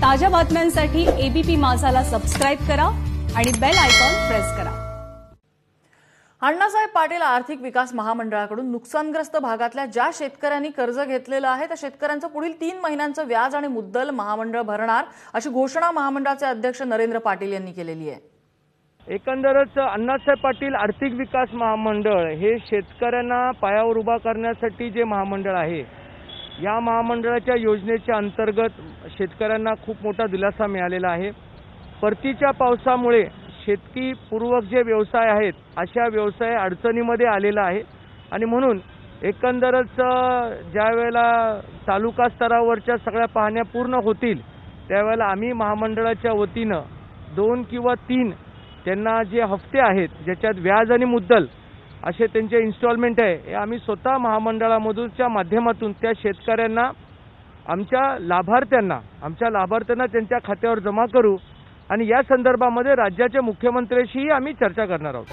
ताज्या बातम्यांसाठी ABP माझाला subscribe करा आणि बेल आयकॉन प्रेस करा। अण्णासाहेब पाटील आर्थिक विकास महामंडळाकडून नुकसानग्रस्त भागातल्या ज्या शेतकऱ्यांनी कर्ज घेतलेलं आहे त्या शेतकऱ्यांचं पुढील 3 महिन्यांचं व्याज आणि मुद्दल महामंडळ भरणार अशी घोषणा महामंडळाचे अध्यक्ष नरेंद्र पाटील यांनी केलेली आहे। एकंदरच अण्णासाहेब पाटील आर्थिक विकास महामंडळ हे शेतकऱ्यांना पायावर उभा करण्यासाठी जे महामंडळ आहे, या महामंडळाच्या योजनेच्या अंतर्गत शेतकऱ्यांना खूप मोठा दिलासा मिळालेला आहे। परतीच्या पावसामुळे शेतकी पूर्वक जे व्यवसाय आहेत अशा व्यवसाय अडचणीमध्ये आलेला आहे आणि म्हणून एकंदरच ज्या वेळेला तालुका स्तरावरच्या सगळ्या पाहण्या पूर्ण होतील त्यावेळेला आम्ही महामंडळाच्या वतीनं 2 किंवा 3 त्यांना जे हप्ते आहेत ज्याच्यात व्याज आणि मुद्दल असे त्यांचे इन्स्टॉलमेंट आहे हे आम्ही स्वतः महामंडळामधूनच्या माध्यमातून त्या शेतकऱ्यांना आमच्या लाभार्थ्यांना त्यांच्या खात्यावर जमा करू आणि या संदर्भामध्ये राज्याच्या मुख्यमंत्र्यांशीही आम्ही चर्चा करणार आहोत।